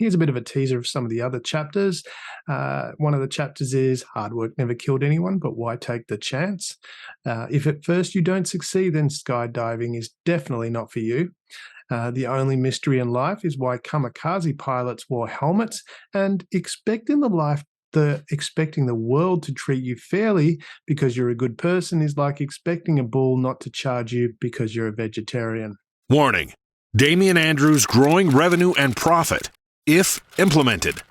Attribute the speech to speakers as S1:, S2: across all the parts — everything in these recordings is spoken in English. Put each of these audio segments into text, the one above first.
S1: here's a bit of a teaser of some of the other chapters. One of the chapters is hard work never killed anyone, but why take the chance? If at first you don't succeed, then skydiving is definitely not for you. The only mystery in life is why kamikaze pilots wore helmets, and expecting the world to treat you fairly because you're a good person is like expecting a bull not to charge you because you're a vegetarian.
S2: Warning: Damian Andrews' growing revenue and profit, if implemented,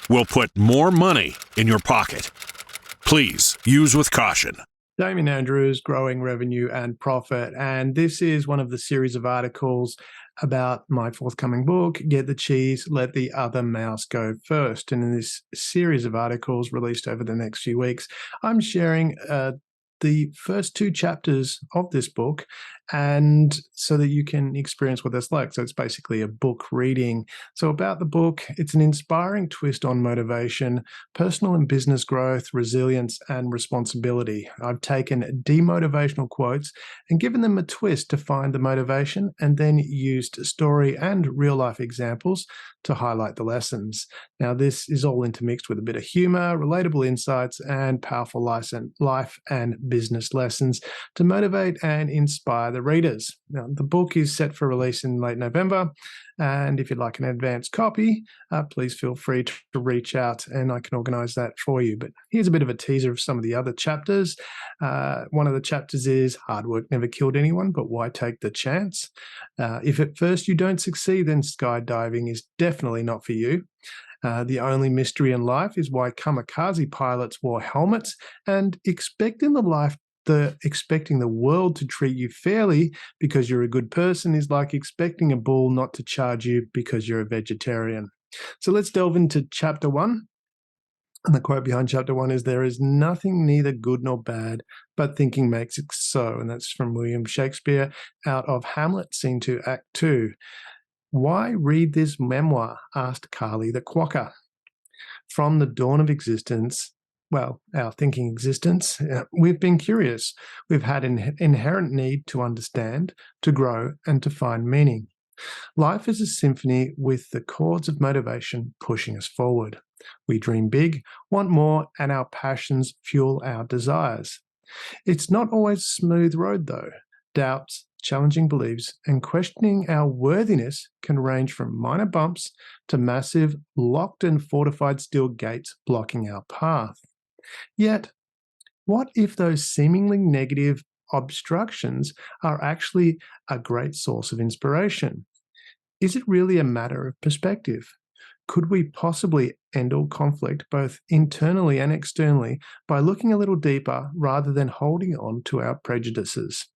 S2: will put more money in your pocket. Please use with caution.
S1: Damian Andrews, growing revenue and profit. And this is one of the series of articles about my forthcoming book, Get the Cheese, Let the Other Mouse Go First. And in this series of articles released over the next few weeks, I'm sharing the first two chapters of this book, and so that you can experience what that's like. So it's basically a book reading. So about the book, it's an inspiring twist on motivation, personal and business growth, resilience, and responsibility. I've taken demotivational quotes and given them a twist to find the motivation, and then used story and real-life examples to highlight the lessons. Now, this is all intermixed with a bit of humor, relatable insights, and powerful life and business lessons to motivate and inspire the readers. Now, the book is set for release in late November, and if you'd like an advance copy, please feel free to reach out and I can organize that for you. But here's a bit of a teaser of some of the other chapters. One of the chapters is hard work never killed anyone, but why take the chance? If at first you don't succeed, then skydiving is definitely not for you. The only mystery in life is why kamikaze pilots wore helmets, and expecting the world to treat you fairly because you're a good person is like expecting a bull not to charge you because you're a vegetarian. So let's delve into chapter 1. And the quote behind chapter 1 is, "There is nothing neither good nor bad, but thinking makes it so." And that's from William Shakespeare out of Hamlet, Scene 2, Act 2. "Why read this memoir?" asked Carly the Quokka. "From the dawn of existence, well, our thinking existence, we've been curious. We've had an inherent need to understand, to grow, and to find meaning. Life is a symphony with the chords of motivation pushing us forward. We dream big, want more, and our passions fuel our desires. It's not always a smooth road, though. Doubts, challenging beliefs, and questioning our worthiness can range from minor bumps to massive, locked and fortified steel gates blocking our path. Yet, what if those seemingly negative obstructions are actually a great source of inspiration? Is it really a matter of perspective? Could we possibly end all conflict, both internally and externally, by looking a little deeper rather than holding on to our prejudices?"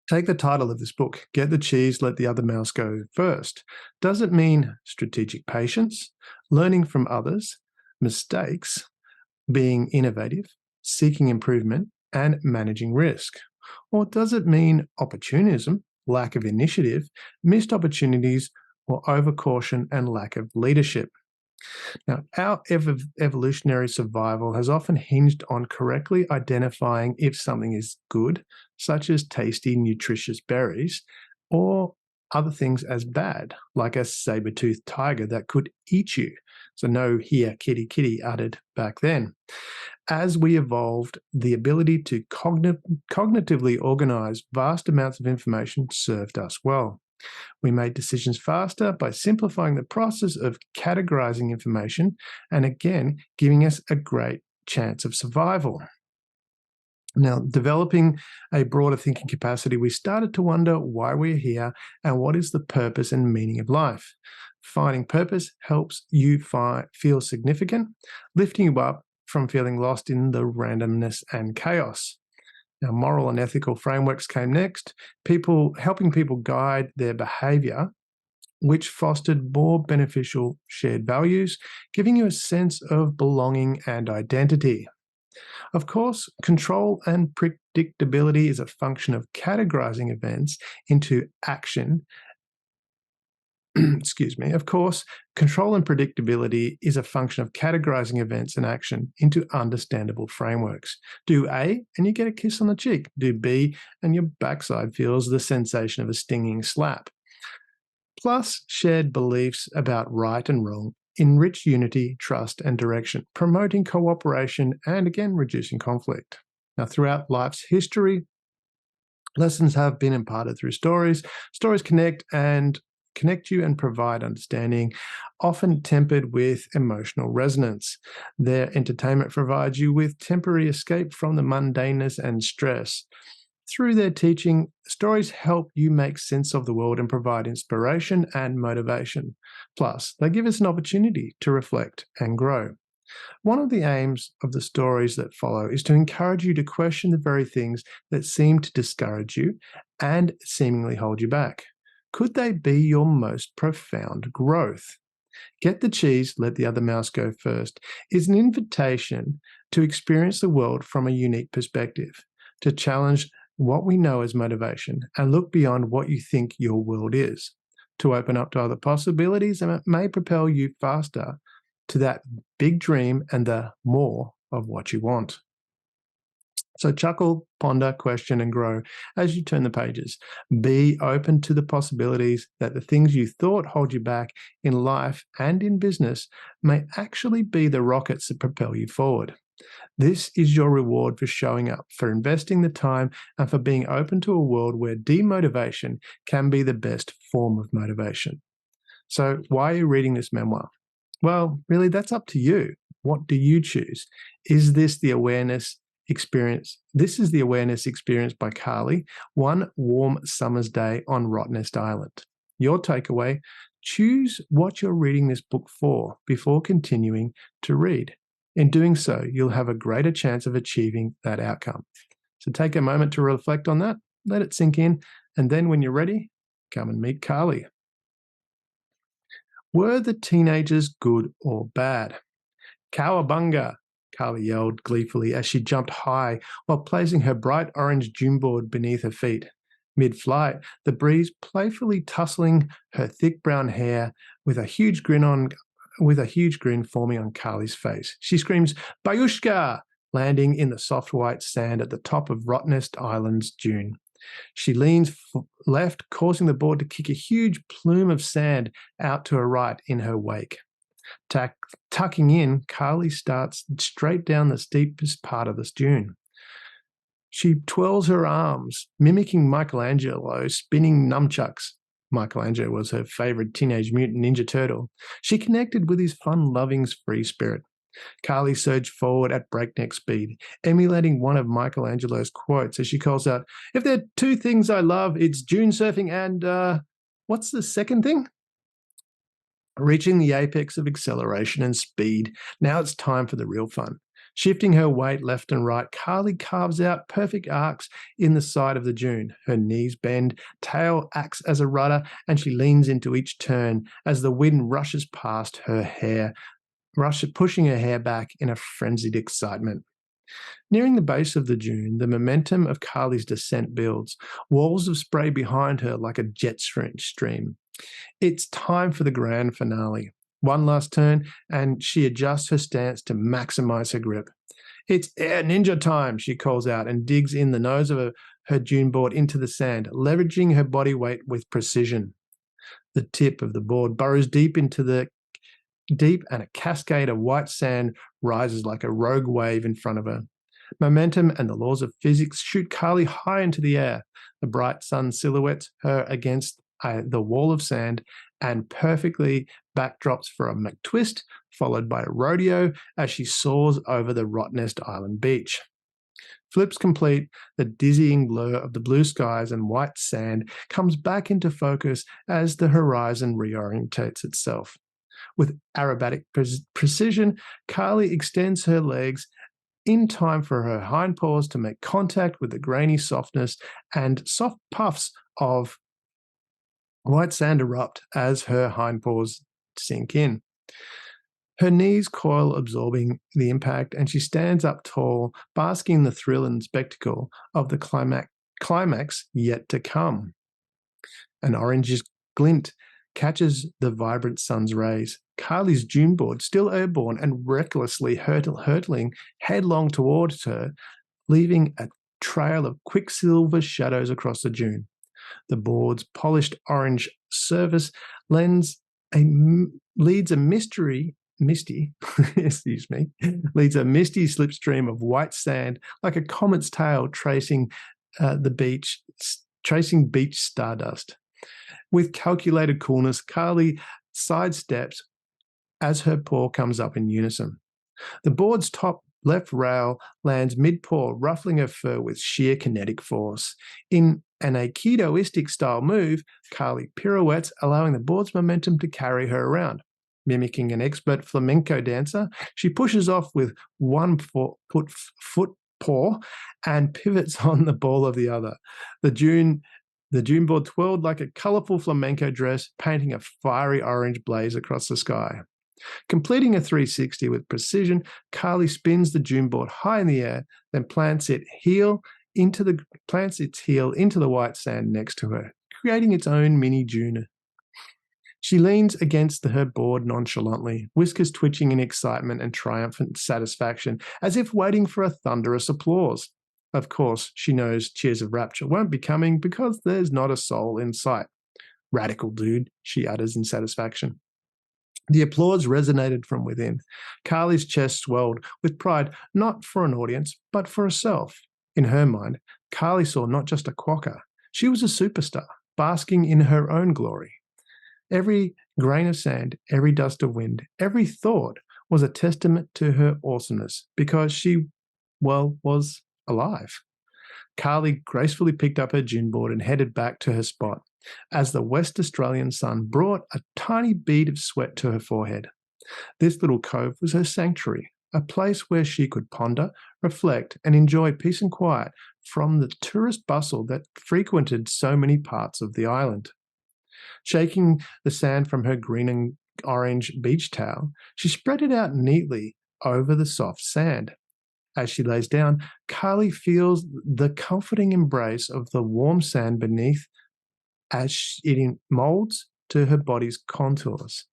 S1: Take the title of this book, Get the Cheese, Let the Other Mouse Go First. Does it mean strategic patience, learning from others, mistakes, being innovative, seeking improvement, and managing risk? Or does it mean opportunism, lack of initiative, missed opportunities, or overcaution and lack of leadership? Now, our evolutionary survival has often hinged on correctly identifying if something is good, such as tasty, nutritious berries, or other things as bad, like a saber-toothed tiger that could eat you. So no "here, kitty, kitty" uttered back then. As we evolved, the ability to cognitively organize vast amounts of information served us well. We made decisions faster by simplifying the process of categorizing information and, again, giving us a great chance of survival. Now, developing a broader thinking capacity, we started to wonder why we're here and what is the purpose and meaning of life. Finding purpose helps you feel significant, lifting you up from feeling lost in the randomness and chaos. Now, moral and ethical frameworks came next, helping people guide their behavior, which fostered more beneficial shared values, giving you a sense of belonging and identity. Of course, control and predictability is a function of categorizing events into action. Of course, control and predictability is a function of categorizing events and action into understandable frameworks. Do A and you get a kiss on the cheek. Do B and your backside feels the sensation of a stinging slap. plus shared beliefs about right and wrong enrich unity, trust, and direction, promoting cooperation and, again, reducing conflict. Now, throughout life's history, lessons have been imparted through stories. Stories connect you and provide understanding, often tempered with emotional resonance. Their entertainment provides you with temporary escape from the mundaneness and stress. Through their teaching, stories help you make sense of the world and provide inspiration and motivation. Plus, they give us an opportunity to reflect and grow. One of the aims of the stories that follow is to encourage you to question the very things that seem to discourage you and seemingly hold you back. Could they be your most profound growth? Get the cheese, let the other mouse go first is an invitation to experience the world from a unique perspective, to challenge what we know as motivation and look beyond what you think your world is, to open up to other possibilities, and it may propel you faster to that big dream and the more of what you want. So chuckle, ponder, question, and grow as you turn the pages. Be open to the possibilities that the things you thought hold you back in life and in business may actually be the rockets that propel you forward. This is your reward for showing up, for investing the time, and for being open to a world where demotivation can be the best form of motivation. So why are you reading this memoir? Well, really, that's up to you. What do you choose? Is this the awareness experience? This is the awareness experienced by Carly one warm summer's day on Rottnest Island. Your takeaway: choose what you're reading this book for before continuing to read. In doing so, you'll have a greater chance of achieving that outcome. So take a moment to reflect on that, let it sink in, and then when you're ready, come and meet Carly. Were the teenagers good or bad? Cowabunga, Carly yelled gleefully as she jumped high while placing her bright orange duneboard beneath her feet. Mid-flight, the breeze playfully tussling her thick brown hair with a huge grin forming on Carly's face. She screams, "Bayushka!" landing in the soft white sand at the top of Rottnest Island's dune. She leans left, causing the board to kick a huge plume of sand out to her right in her wake. Tucking in, Carly starts straight down the steepest part of this dune. She twirls her arms, mimicking Michelangelo spinning nunchucks. Michelangelo was her favorite Teenage Mutant Ninja Turtle. She connected with his fun-loving free spirit. Carly surged forward at breakneck speed, emulating one of Michelangelo's quotes as she calls out, "If there are two things I love, it's dune surfing and, what's the second thing?" Reaching the apex of acceleration and speed, now it's time for the real fun. Shifting her weight left and right, Carly carves out perfect arcs in the side of the dune. Her knees bend, tail acts as a rudder, and she leans into each turn as the wind rushes past her hair, pushing her hair back in a frenzied excitement. Nearing the base of the dune, the momentum of Carly's descent builds, walls of spray behind her like a jet stream. It's time for the grand finale. One last turn, and she adjusts her stance to maximize her grip. "It's air ninja time," she calls out and digs in the nose of her dune board into the sand, leveraging her body weight with precision. The tip of the board burrows deep, and a cascade of white sand rises like a rogue wave in front of her. Momentum and the laws of physics shoot Carly high into the air. The bright sun silhouettes her against the wall of sand and perfectly backdrops for a McTwist, followed by a rodeo as she soars over the Rottnest Island beach. Flips complete, the dizzying blur of the blue skies and white sand comes back into focus as the horizon reorientates itself. With aerobatic precision, Carly extends her legs in time for her hind paws to make contact with the grainy softness, and soft puffs of white sand erupt as her hind paws sink in. Her knees coil, absorbing the impact, and she stands up tall, basking in the thrill and spectacle of the climax yet to come. An orangish glint catches the vibrant sun's rays. Carly's dune board, still airborne and recklessly hurtling headlong towards her, leaving a trail of quicksilver shadows across the dune. The board's polished orange surface leads a misty slipstream of white sand like a comet's tail tracing beach stardust. With calculated coolness, Carly sidesteps as her paw comes up in unison. The board's top left rail lands mid-paw, ruffling her fur with sheer kinetic force. In an Aikidoistic style move, Carly pirouettes, allowing the board's momentum to carry her around. Mimicking an expert flamenco dancer, she pushes off with one foot paw and pivots on the ball of the other. The dune board twirled like a colourful flamenco dress, painting a fiery orange blaze across the sky. Completing a 360 with precision, Carly spins the dune board high in the air, then plants its heel into the white sand next to her, creating its own mini dune. She leans against her board nonchalantly, whiskers twitching in excitement and triumphant satisfaction, as if waiting for a thunderous applause. Of course, she knows cheers of rapture won't be coming because there's not a soul in sight. Radical dude, she utters in satisfaction. The applause resonated from within. Carly's chest swelled with pride, not for an audience, but for herself. In her mind, Carly saw not just a quokka. She was a superstar, basking in her own glory. Every grain of sand, every dust of wind, every thought was a testament to her awesomeness because she, was alive. Carly gracefully picked up her dune board and headed back to her spot as the West Australian sun brought a tiny bead of sweat to her forehead. This little cove was her sanctuary, a place where she could ponder, reflect, and enjoy peace and quiet from the tourist bustle that frequented so many parts of the island. Shaking the sand from her green and orange beach towel, she spread it out neatly over the soft sand. As she lays down, Carly feels the comforting embrace of the warm sand beneath as it molds to her body's contours.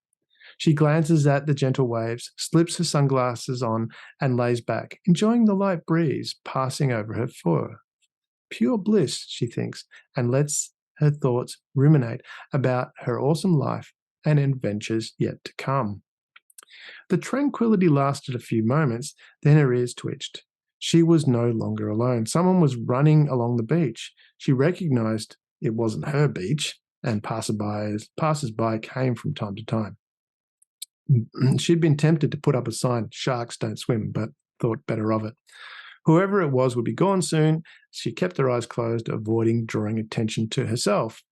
S1: She glances at the gentle waves, slips her sunglasses on, and lays back, enjoying the light breeze passing over her fur. Pure bliss, she thinks, and lets her thoughts ruminate about her awesome life and adventures yet to come. The tranquility lasted a few moments, then her ears twitched. She was no longer alone. Someone was running along the beach. She recognized it wasn't her beach, and passers-by came from time to time. She'd been tempted to put up a sign, "Sharks don't swim," but thought better of it. Whoever it was would be gone soon. She kept her eyes closed, avoiding drawing attention to herself.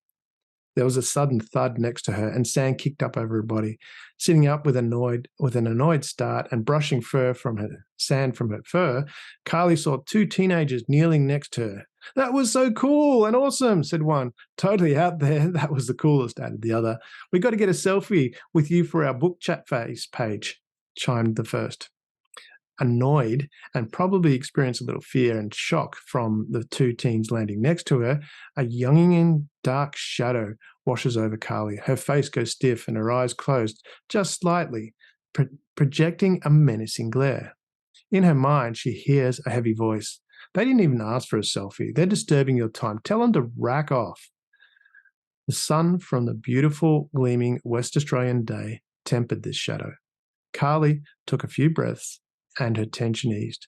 S1: There was a sudden thud next to her, and sand kicked up over her body. Sitting up with an annoyed start and brushing sand from her fur, Carly saw two teenagers kneeling next to her. "That was so cool and awesome," said one. "Totally out there. That was the coolest," added the other. "We got to get a selfie with you for our book chat face page," chimed the first. Annoyed and probably experienced a little fear and shock from the two teens landing next to her, a younging dark shadow washes over Carly. Her face goes stiff and her eyes closed just slightly, projecting a menacing glare. In her mind, she hears a heavy voice. "They didn't even ask for a selfie. They're disturbing your time. Tell them to rack off." The sun from the beautiful, gleaming West Australian day tempered this shadow. Carly took a few breaths and her tension eased.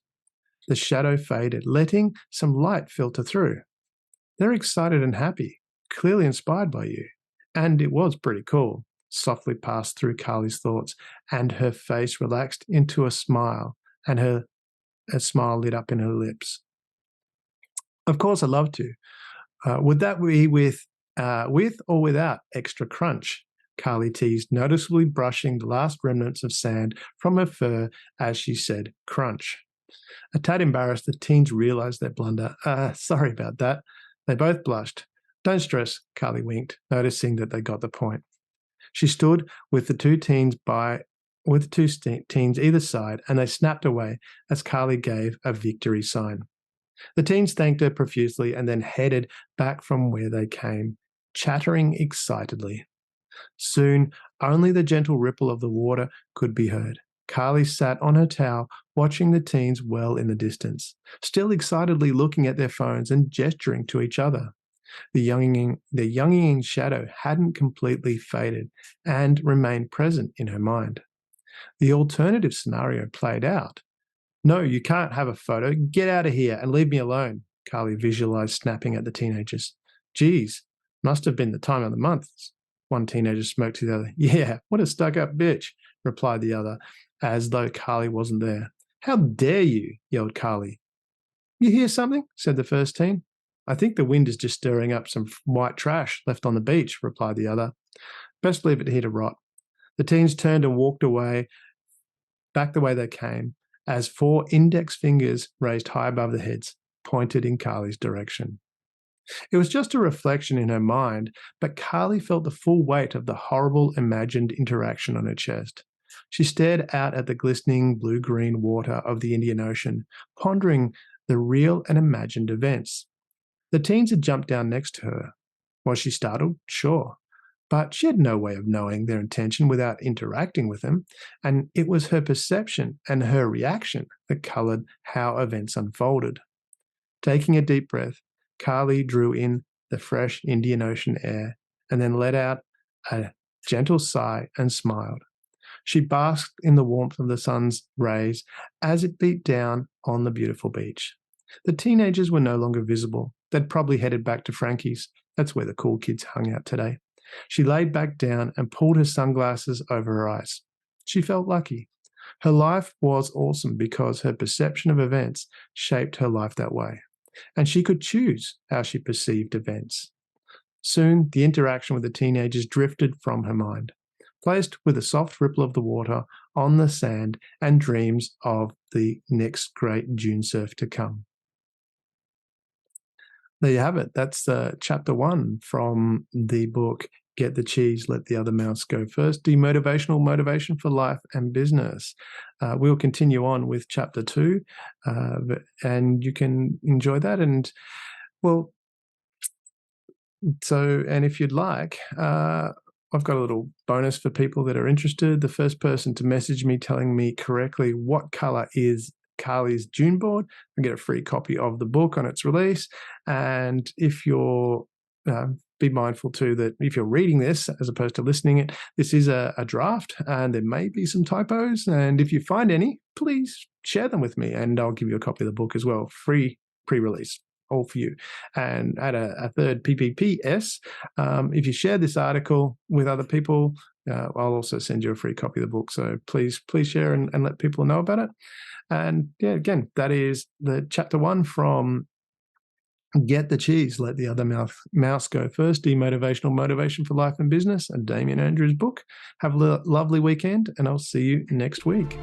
S1: The shadow faded, letting some light filter through. "They're excited and happy, clearly inspired by you. And it was pretty cool," softly passed through Carly's thoughts, and her face relaxed into a smile, and a smile lit up in her lips. "Of course, I'd love to. Would that be with or without extra crunch?" Carly teased, noticeably brushing the last remnants of sand from her fur as she said crunch. A tad embarrassed, the teens realized their blunder. Sorry about that." They both blushed. "Don't stress," Carly winked, noticing that they got the point. She stood with the two teens either side, and they snapped away as Carly gave a victory sign. The teens thanked her profusely and then headed back from where they came, chattering excitedly. Soon, only the gentle ripple of the water could be heard. Carly sat on her towel, watching the teens well in the distance, still excitedly looking at their phones and gesturing to each other. The younging shadow hadn't completely faded and remained present in her mind. The alternative scenario played out. "No, you can't have a photo. Get out of here and leave me alone," Carly visualized snapping at the teenagers. "Geez, must have been the time of the month," one teenager smoked to the other. "Yeah, what a stuck-up bitch," replied the other, as though Carly wasn't there. "How dare you," yelled Carly. "You hear something?" said the first teen. "I think the wind is just stirring up some white trash left on the beach," replied the other. "Best leave it here to rot." The teens turned and walked away, back the way they came, as 4 index fingers raised high above their heads pointed in Carly's direction. It was just a reflection in her mind, but Carly felt the full weight of the horrible imagined interaction on her chest. She stared out at the glistening blue-green water of the Indian Ocean, pondering the real and imagined events. The teens had jumped down next to her. Was she startled? Sure. But she had no way of knowing their intention without interacting with them, and it was her perception and her reaction that coloured how events unfolded. Taking a deep breath, Carly drew in the fresh Indian Ocean air and then let out a gentle sigh and smiled. She basked in the warmth of the sun's rays as it beat down on the beautiful beach. The teenagers were no longer visible. They'd probably headed back to Frankie's. That's where the cool kids hung out today. She laid back down and pulled her sunglasses over her eyes. She felt lucky. Her life was awesome because her perception of events shaped her life that way, and she could choose how she perceived events. Soon, the interaction with the teenagers drifted from her mind, placed with a soft ripple of the water on the sand and dreams of the next great dune surf to come. There you have it. That's chapter 1 from the book Get the Cheese, Let the Other Mouse Go First, Demotivational Motivation for Life and Business. We'll continue on with chapter 2, and you can enjoy that. And, well, and if you'd like, I've got a little bonus for people that are interested. The first person to message me telling me correctly what color is Carly's Dune board and get a free copy of the book on its release. And if you're be mindful too that if you're reading this as opposed to listening it, this is a draft and there may be some typos. And if you find any, please share them with me and I'll give you a copy of the book as well, free pre-release, all for you. And add a third PPPS. If you share this article with other people, I'll also send you a free copy of the book. So please share and let people know about it. And yeah, again, that is the chapter 1 from Get the Cheese, Let the Other Mouse Go First, Demotivational Motivation for Life and Business, a Damian Andrews book. Have a lovely weekend, and I'll see you next week.